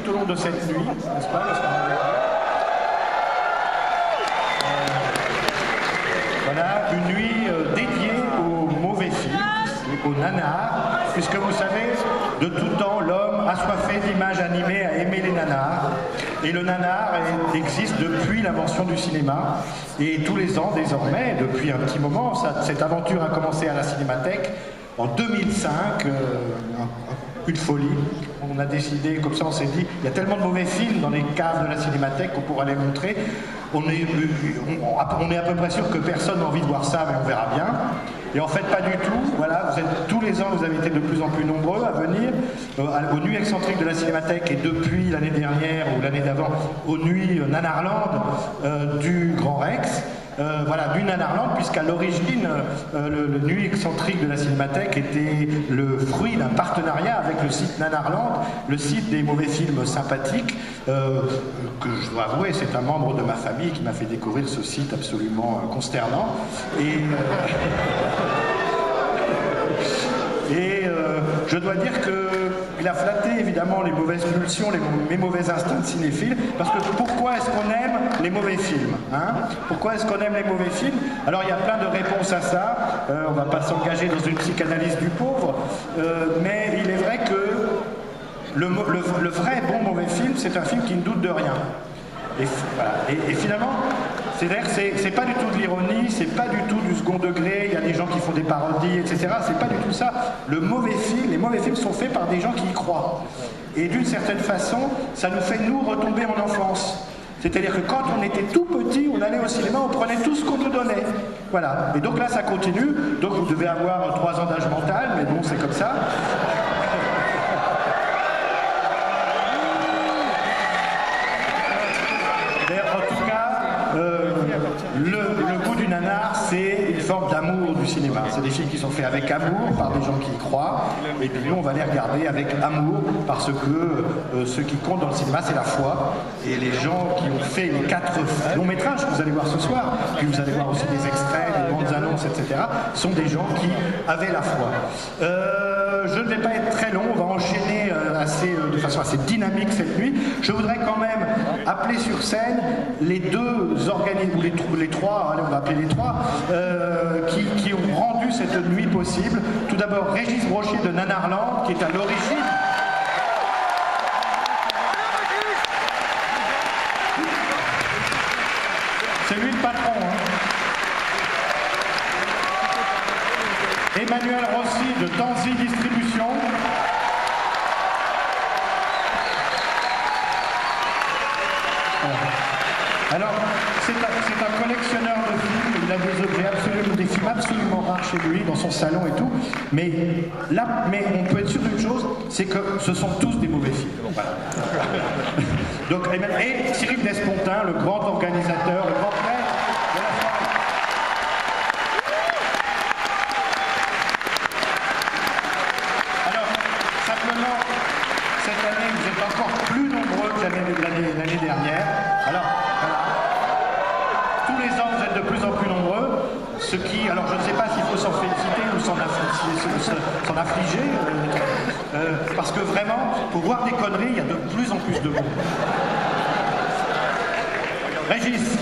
tout au long de cette nuit, n'est-ce pas, voilà, une nuit dédiée aux mauvais films, aux nanars, puisque vous savez, de tout temps, l'homme assoiffé d'images animées a aimé les nanars. Et le nanar existe depuis l'invention du cinéma. Et tous les ans, désormais, depuis un petit moment, cette aventure a commencé à la Cinémathèque en 2005, une folie. On a décidé, comme ça on s'est dit, il y a tellement de mauvais films dans les caves de la Cinémathèque qu'on pourra les montrer. On est à peu près sûr que personne n'a envie de voir ça, mais on verra bien. Et en fait, pas du tout. Voilà, tous les ans, vous avez été de plus en plus nombreux à venir aux nuits excentriques de la Cinémathèque et depuis l'année dernière ou l'année d'avant aux nuits Nanarland du Grand Rex. Voilà, du Nanarland, puisqu'à l'origine, le nuit excentrique de la Cinémathèque était le fruit d'un partenariat avec le site Nanarland, le site des mauvais films sympathiques, que je dois avouer, c'est un membre de ma famille qui m'a fait découvrir ce site absolument consternant. Et je dois dire qu'il a flatté évidemment les mauvaises pulsions, mes mauvais instincts de cinéphile, parce que pourquoi est-ce qu'on aime les mauvais films, hein? Pourquoi est-ce qu'on aime les mauvais films? Alors il y a plein de réponses à ça, on ne va pas s'engager dans une psychanalyse du pauvre, mais il est vrai que le vrai bon mauvais film, c'est un film qui ne doute de rien. Et, voilà. Et finalement, c'est pas du tout de l'ironie, c'est pas du tout du second degré, il y a des gens qui font des parodies, etc. C'est pas du tout ça. Les mauvais films sont faits par des gens qui y croient. Et d'une certaine façon, ça nous fait, nous, retomber en enfance. C'est-à-dire que quand on était tout petit, on allait au cinéma, on prenait tout ce qu'on nous donnait. Voilà. Et donc là, ça continue. Donc vous devez avoir 3 ans d'âge mental, mais bon, c'est comme ça. Le goût du nanar, c'est une forme d'amour du cinéma. C'est des films qui sont faits avec amour par des gens qui y croient. Et puis nous, on va les regarder avec amour parce que ce qui compte dans le cinéma, c'est la foi. Et les gens qui ont fait les 4 longs métrages que vous allez voir ce soir, puis vous allez voir aussi des extraits, des bandes annonces, etc., sont des gens qui avaient la foi. Je ne vais pas être très long, on va enchaîner de façon assez dynamique cette nuit. Je voudrais quand même appeler sur scène les 2 organismes, ou les 3, allez, on va appeler les 3, qui ont rendu cette nuit possible. Tout d'abord, Régis Brochier de Nanarland, qui est à l'origine. C'est lui le patron, hein. Emmanuel Rossi de Tanzi Distribution. Alors, c'est un collectionneur de films, il a des objets absolument, des films absolument rares chez lui, dans son salon et tout, mais on peut être sûr d'une chose, c'est que ce sont tous des mauvais films. Voilà. Donc, et Cyril Despontin, le grand organisateur, le grand frère de la soirée. Alors, simplement, cette année, vous êtes encore plus nombreux que l'année dernière. Alors, voilà. Tous les ans, vous êtes de plus en plus nombreux. Alors, je ne sais pas s'il faut s'en féliciter ou s'en affliger, parce que vraiment, pour voir des conneries, il y a de plus en plus de monde. Régis.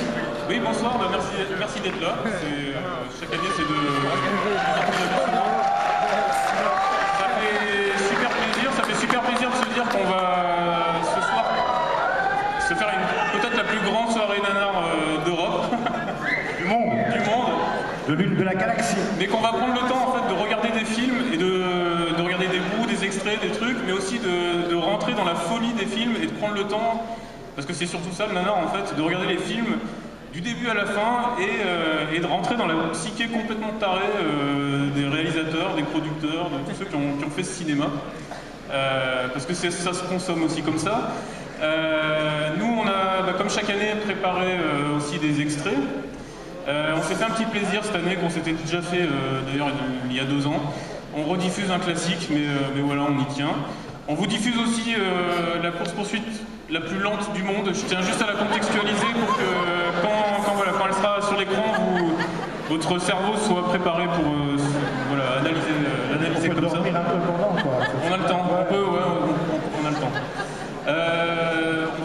Oui, bonsoir, merci d'être là. Chaque année, c'est ça fait super plaisir de se dire qu'on va ce soir se faire peut-être la plus grande soirée nanar d'Europe. Du monde. De la galaxie. Mais qu'on va prendre le temps en fait de regarder des films et de regarder des bouts, des extraits, des trucs, mais aussi de rentrer dans la folie des films et de prendre le temps, parce que c'est surtout ça le nanar en fait, de regarder les films du début à la fin et de rentrer dans la psyché complètement tarée des réalisateurs, des producteurs, de tous ceux qui ont fait ce cinéma. Parce que ça se consomme aussi comme ça. Nous, on a, comme chaque année, préparé aussi des extraits. On s'est fait un petit plaisir cette année qu'on s'était déjà fait, d'ailleurs, il y a 2 ans. On rediffuse un classique, mais voilà, on y tient. On vous diffuse aussi la course-poursuite la plus lente du monde. Je tiens juste à la contextualiser pour que quand elle sera sur l'écran, votre cerveau soit préparé pour analyser on peut comme ça. Un peu pendant, quoi. On a le temps, on a le temps.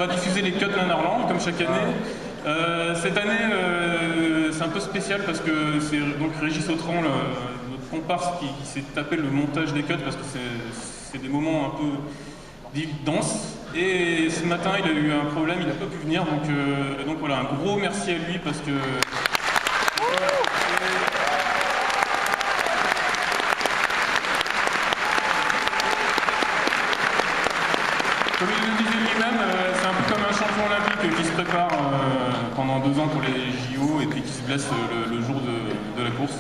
va diffuser les cuts Nanarland, comme chaque année. Cette année, c'est un peu spécial parce que c'est donc Régis Autran, notre comparse, qui s'est tapé le montage des cuts parce que c'est des moments un peu denses. Et ce matin, il a eu un problème, il n'a pas pu venir. Donc voilà, un gros merci à lui parce que... Comme il le disait lui-même, c'est un peu comme un champion olympique qui se prépare pendant 2 ans pour les JO et puis qui se blesse le jour de la course.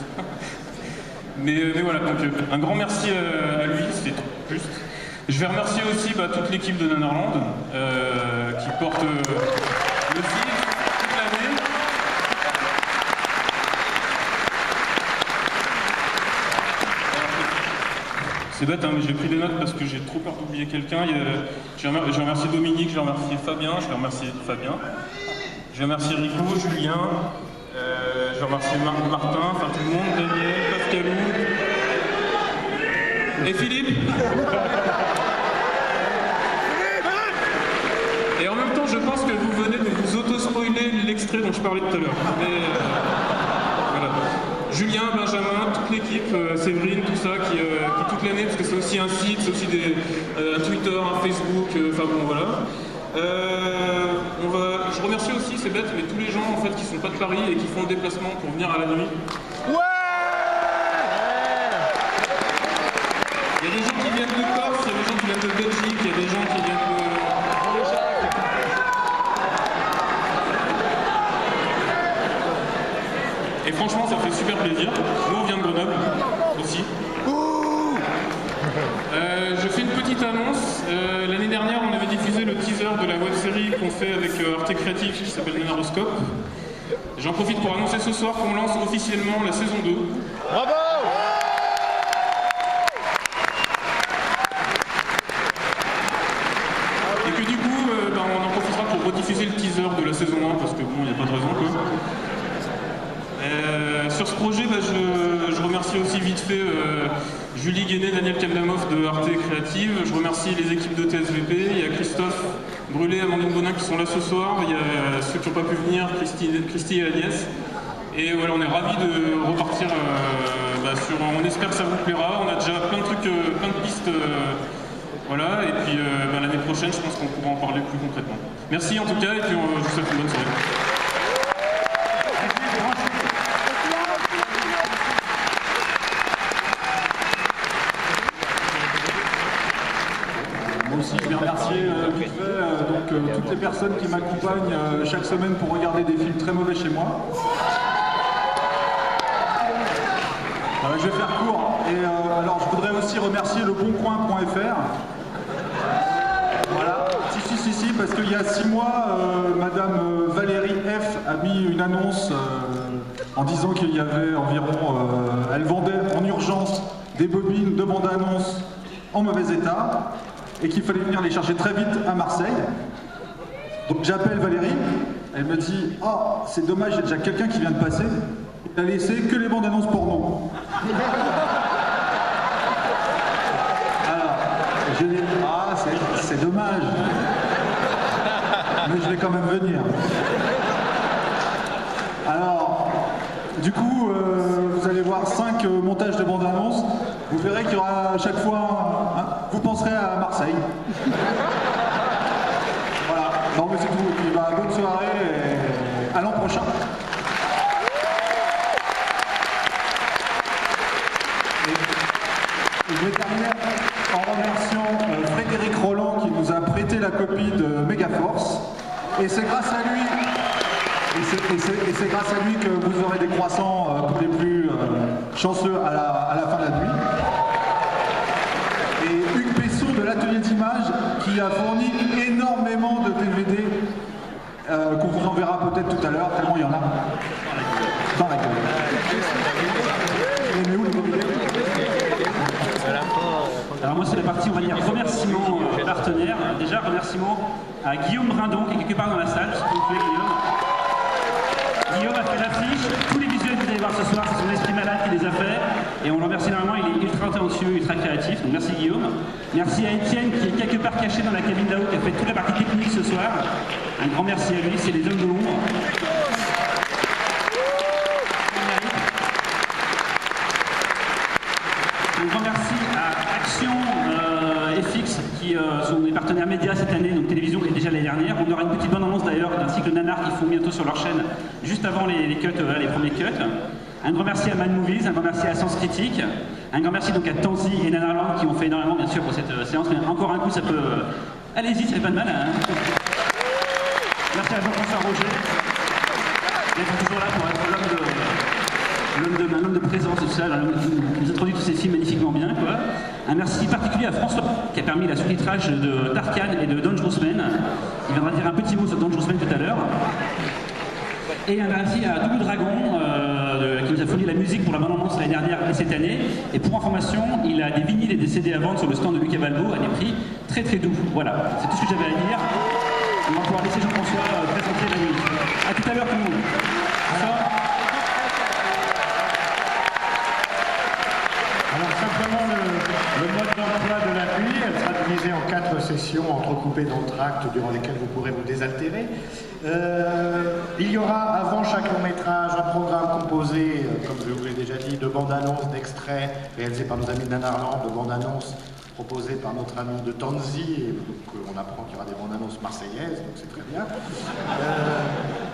mais voilà, donc un grand merci à lui, c'est juste. Je vais remercier aussi toute l'équipe de Nanarland qui porte le site toute l'année. C'est bête, hein, mais j'ai pris des notes parce que j'ai trop peur d'oublier quelqu'un. Je vais remercier Dominique, je vais remercier Fabien, je vais remercier Rico, Julien, je vais remercier Martin, enfin tout le monde, Daniel, Pascalou et Philippe. Et en même temps, je pense que vous venez de vous auto-spoiler l'extrait dont je parlais tout à l'heure. Voilà. Julien, Benjamin, toute l'équipe, Séverine, tout ça, qui toute l'année, parce que c'est aussi un site, c'est aussi un Twitter, un Facebook, enfin bon, voilà. Je remercie aussi, c'est bête, mais tous les gens en fait qui sont pas de Paris et qui font le déplacement pour venir à la nuit. Ouais. Il y a des gens qui viennent de Corse, il y a des gens qui viennent de Belgique, il y a des gens qui viennent de... Et franchement, ça fait super plaisir. Nous, on vient de Grenoble aussi. Je fais une petite annonce. L'année dernière, on avait diffusé le teaser de la web-série qu'on fait avec Arte Créative qui s'appelle Nanaroscope. J'en profite pour annoncer ce soir qu'on lance officiellement la saison 2. Bravo! Et que du coup, on en profitera pour rediffuser le teaser de la saison 1 parce que bon, il n'y a pas de raison quoi. Sur ce projet, je remercie aussi vite fait Julie Guéné, Daniel Kaldamov de Arte Créative. Je remercie les équipes de TSVP. Il y a Christophe Brûlé, Amandine Bonin qui sont là ce soir. Il y a ceux qui n'ont pas pu venir, Christy et Agnès. Et voilà, on est ravis de repartir sur... On espère que ça vous plaira. On a déjà plein de trucs, plein de pistes. Voilà, et puis l'année prochaine, je pense qu'on pourra en parler plus concrètement. Merci en tout cas, et puis je vous souhaite une bonne soirée. Moi aussi, je vais remercier toutes les personnes qui m'accompagnent chaque semaine pour regarder des films très mauvais chez moi. Je vais faire court. Et alors, je voudrais aussi remercier leboncoin.fr. Voilà. Si, parce qu'il y a 6 mois, Madame Valérie F a mis une annonce en disant qu'il y avait environ... elle vendait en urgence des bobines de bande-annonce en mauvais état et qu'il fallait venir les chercher très vite à Marseille. Donc j'appelle Valérie, elle me dit « Oh, c'est dommage, il y a déjà quelqu'un qui vient de passer. Il a laissé que les bandes-annonces porno. » Alors, j'ai dit « Ah, c'est dommage. Mais je vais quand même venir. » Alors, du coup, vous allez voir 5 montages de bandes-annonces. Vous verrez qu'il y aura à chaque fois... vous penserez à Marseille. Voilà. Non, mais c'est tout. Et puis, bonne soirée et à l'an prochain. Et je vais terminer en remerciant Frédéric Roland qui nous a prêté la copie de Megaforce. Et c'est grâce à lui... Et c'est grâce à lui que vous aurez des croissants pour les plus chanceux à la fin de la nuit. Et Hugues Pesson de l'atelier d'image qui a fourni énormément de DVD qu'on vous enverra peut-être tout à l'heure, tellement il y en a dans la gueule. Mais où les DVD? Alors moi c'est la partie, on va dire, remerciements partenaires. Déjà, remerciements à Guillaume Brindon qui est quelque part dans la salle, si vous pouvez, Guillaume. Guillaume a fait l'affiche, tous les visuels que vous allez voir ce soir, c'est son esprit malade qui les a fait. Et on le remercie énormément, il est ultra talentueux, ultra créatif. Donc merci Guillaume. Merci à Étienne qui est quelque part caché dans la cabine là-haut, qui a fait toute la partie technique ce soir. Un grand merci à lui, c'est les hommes de l'ombre. Un grand merci à Action FX qui sont des partenaires médias cette année, donc télévision et déjà l'année dernière. On aura une petite bande-annonce d'ailleurs d'un cycle nanar qu'ils font bientôt sur leur chaîne, juste avant les cuts, les premiers cuts. Un grand merci à Mad Movies, un grand merci à Sens Critique, un grand merci donc à Tanzi et Nanarland qui ont fait énormément bien sûr pour cette séance, mais encore un coup ça peut... Allez-y, ça fait pas de mal. Hein. Merci à Jean-François Roger, d'être toujours là pour être l'homme de présence et tout ça, qui nous introduit tous ces films magnifiquement bien, quoi. Un merci particulier à François qui a permis la sous-titrage de Tarkan et de Dangerous Man. Il viendra dire un petit mot sur Dangerous Man tout à l'heure. Et un merci à Double Dragon qui nous a fourni la musique pour la bande-annonce l'année dernière et cette année. Et pour information, il a des vinyles et des CD à vendre sur le stand de Lucas Balbo à des prix très très doux. Voilà, c'est tout ce que j'avais à dire. On va pouvoir laisser Jean-François présenter la musique. A tout à l'heure tout le monde. Alors simplement le mode d'emploi de la nuit, elle sera divisée en 4 sessions entrecoupées d'entractes durant lesquelles vous pourrez vous désaltérer. Il y aura avant chaque long métrage un programme composé, comme je vous l'ai déjà dit, de bandes-annonces, d'extraits réalisés par nos amis de Nanarland, de bandes-annonces proposées par notre ami de Tanzi, et donc on apprend qu'il y aura des bandes-annonces marseillaises, donc c'est très bien.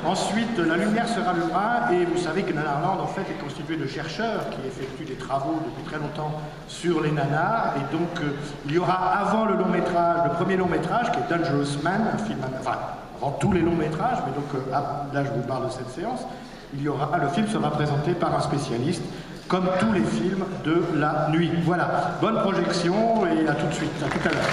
Ensuite, la lumière se rallumera, et vous savez que Nanarland en fait est constitué de chercheurs qui effectuent des travaux depuis très longtemps sur les nanars, et donc il y aura avant le long métrage, le premier long métrage qui est Dangerous Man, un film, enfin avant tous les longs métrages, mais donc là je vous parle de cette séance, le film sera présenté par un spécialiste, comme tous les films de la nuit. Voilà, bonne projection et à tout de suite, à tout à l'heure.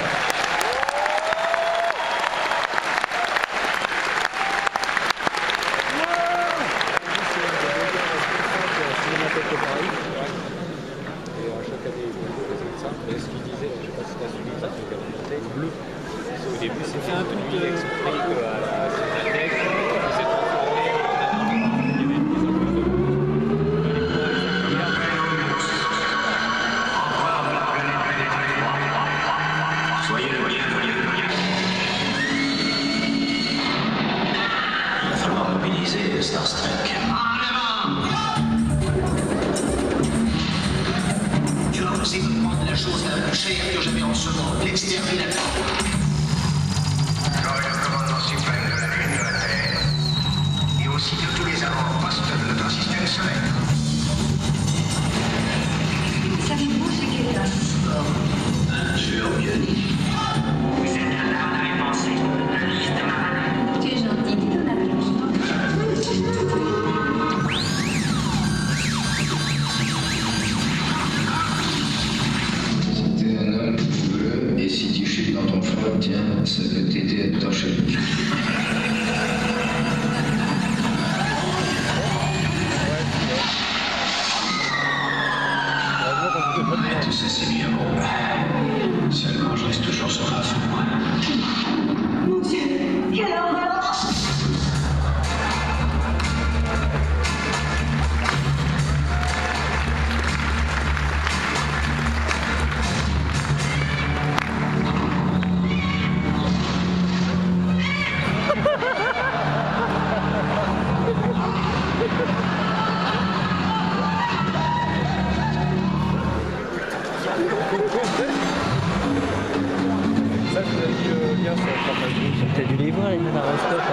T'as dû les voir les nanaroscopes.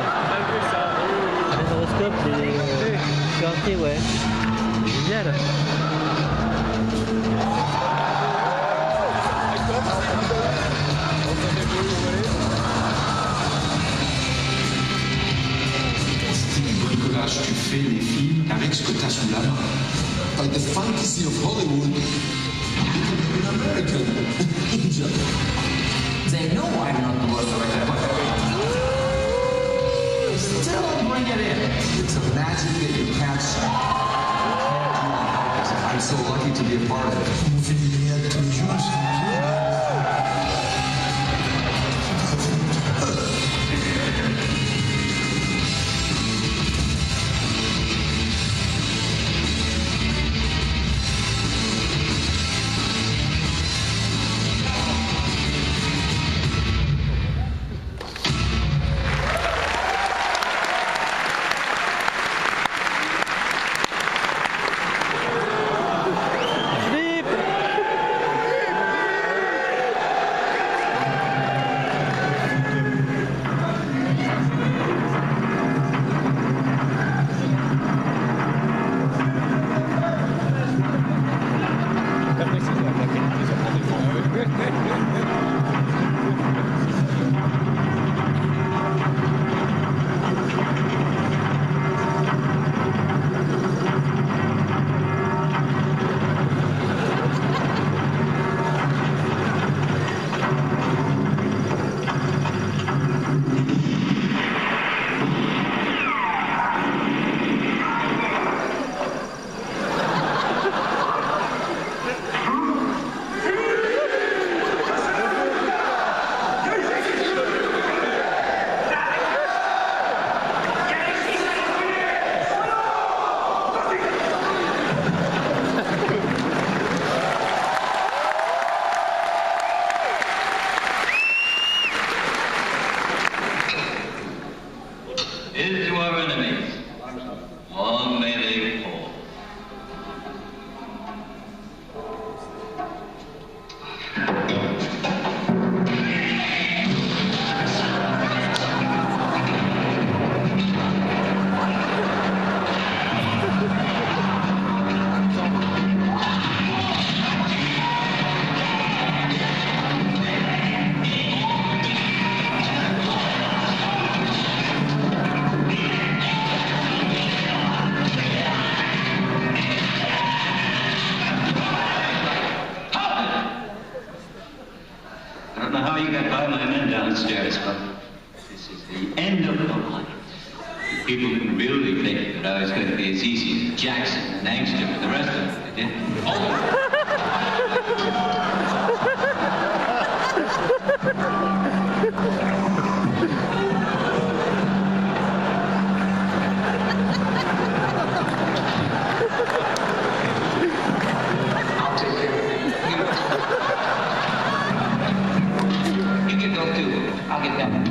Les nanaroscopes, les quartiers, ouais. Génial. Bricolage, tu fais des films avec ce que tu as sous la main. Like the fantasy of Hollywood, becoming an American. They know I'm not the worst director. Still bring it in. It's a magic that you can't stop. I'm so lucky to be a part of it. On fait des liens tous les jours. everybody it's easy. Jackson and Angstrom and the rest of them. They did. Oh. I'll take care of it. You get those two. I'll get that one.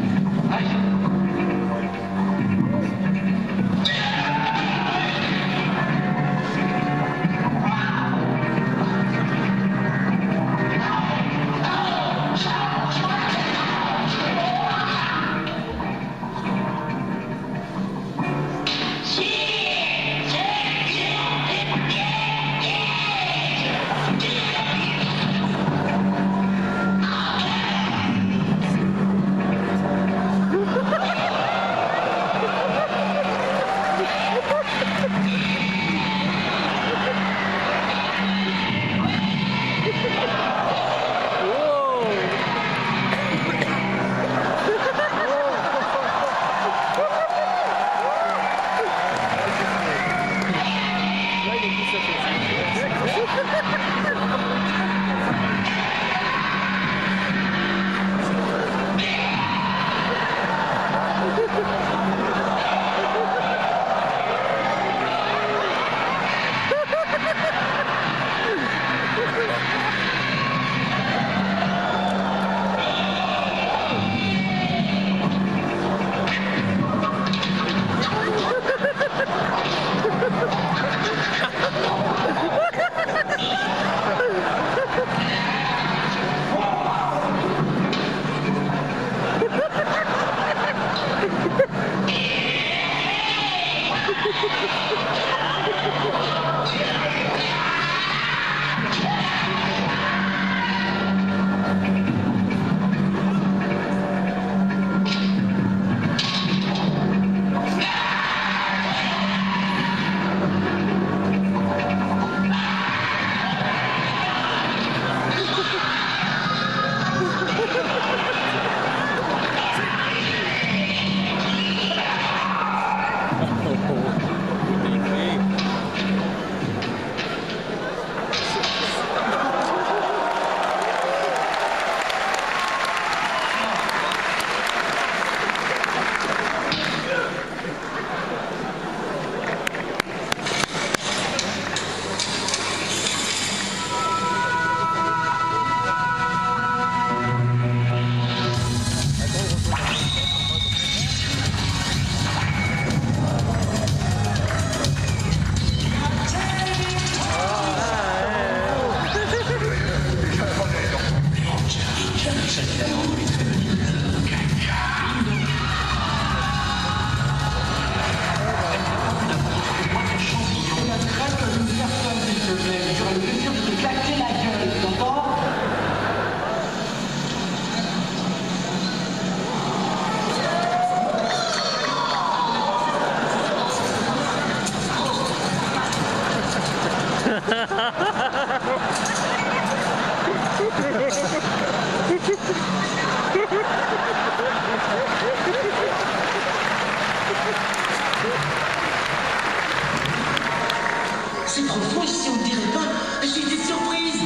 C'est profond ici, on dirait pas. J'ai été surprise.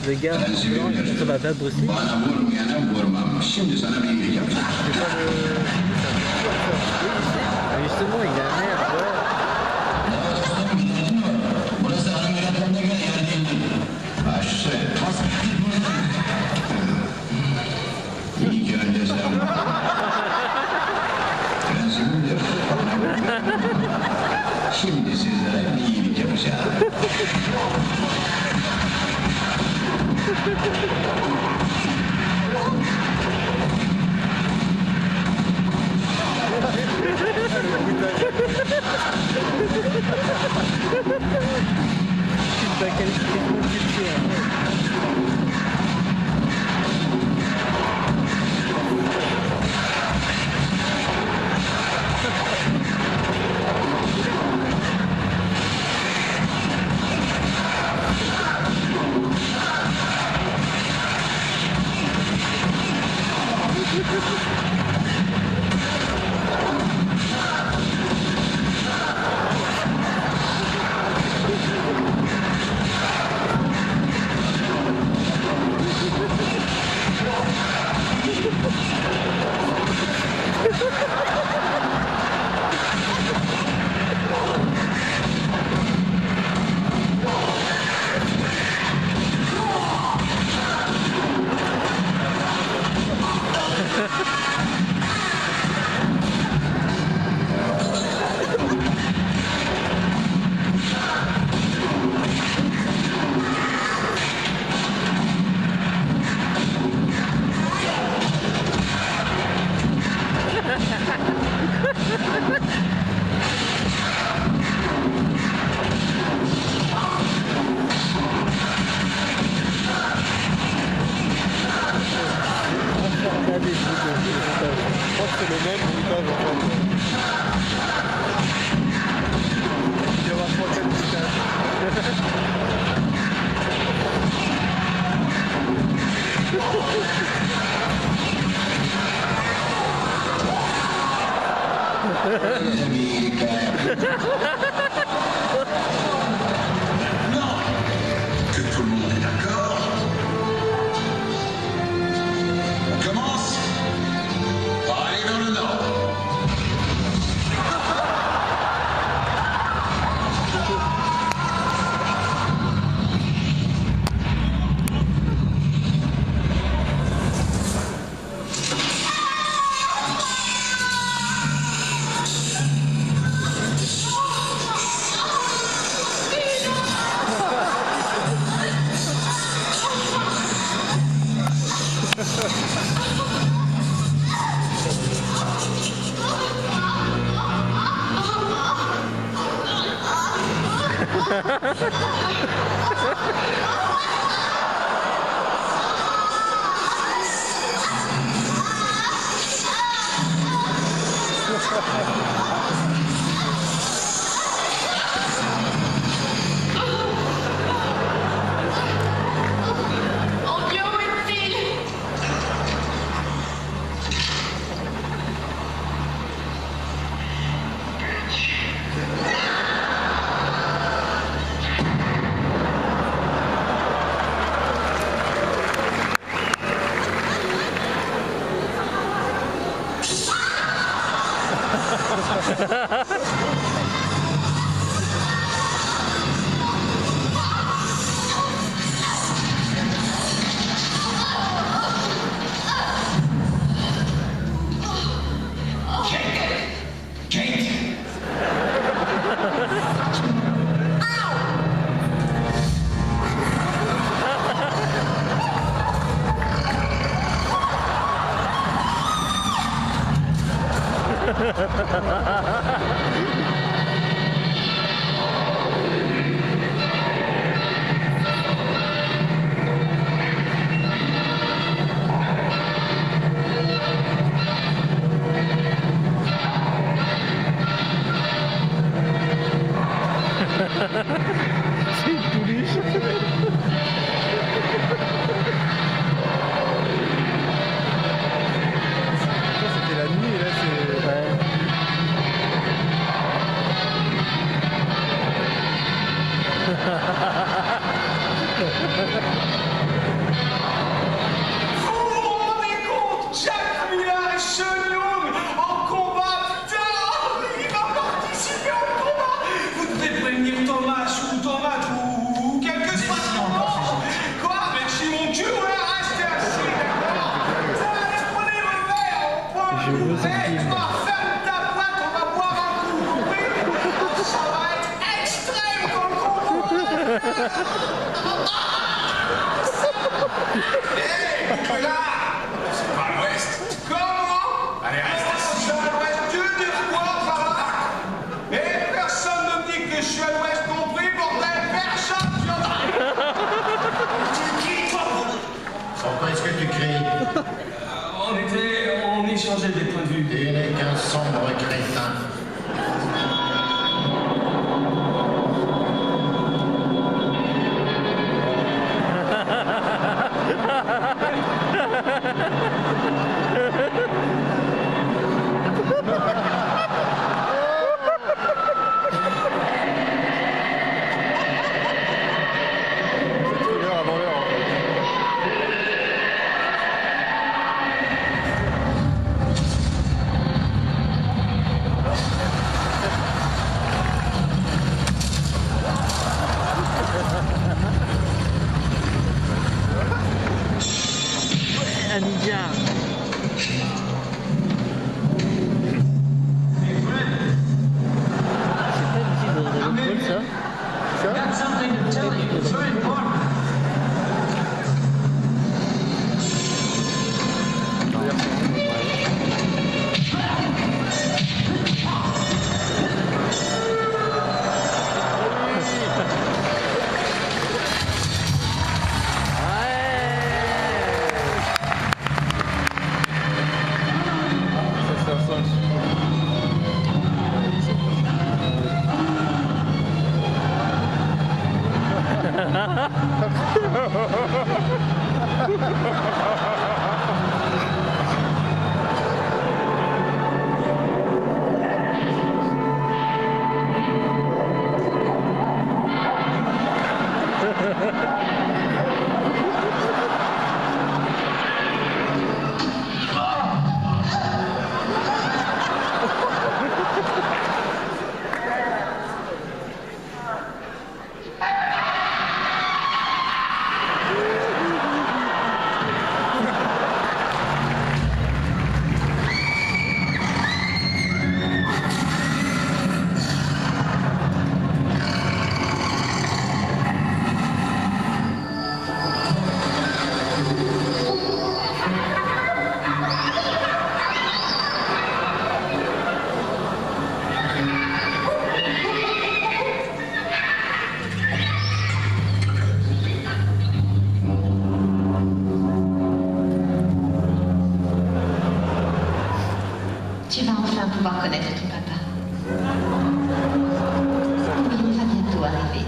Le gars blanc, ça va faire Bruce Lee. Bana vurmayana vurmam. Şimdi sana bir iyilik yapacağım. C'est pas le. Mais justement, il a un air, ouais. Burası hanım yönetmenine göre yer değildir. Baş üstüne. İyi ki önce sen. Prensibimdir. Şimdi sizlere bir iyilik yapacağım. Putain, quelle culture. Que tout le monde est d'accord. On commence par aller vers le nord. Mon Dieu, où est-il? C'est une pouliche. C'était la nuit et là c'est. Ouais. Nicolas! C'est pas l'Ouest. Comment? Allez, reste ici. Je suis à l'Ouest, tu dis quoi par là? Et personne ne me dit que je suis à l'Ouest compris, bordel, personne! Tu cries, toi? Pourquoi est-ce que tu cries? On échangeait des points de vue. Il n'est qu'un sombre crétin. Un ninja. C'est pas une musique de Dragon Ball, ça? Got something to tell you. It's very important. Tu vas enfin pouvoir connaître ton papa. Oui, il va bientôt arriver.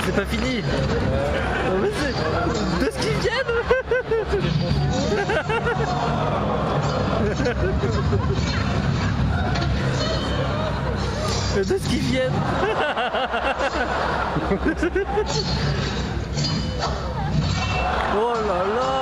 C'est pas fini. Mais c'est de ce qu'ils viennent. De ce qu'ils viennent. Oh là là.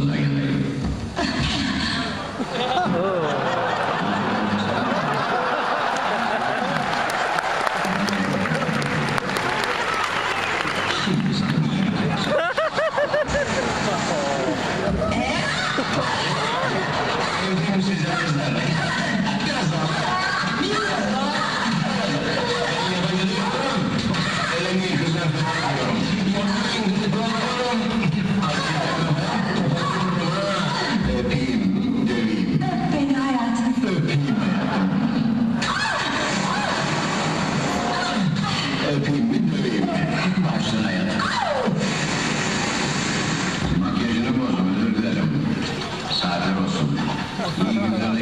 sonuna geleyim. Şimdi sana bir şey yapacağım. Öpeyim sizi kızlar. Biraz daha. Elini kızlar. Öpeyim, döveyim. Öp beni hayatım. Öpeyim hayatım. Öpeyim mi, döveyim mi? Baştan hayatım. Makyajını bozma, özür dilerim. Saatler olsun. İyi günlerde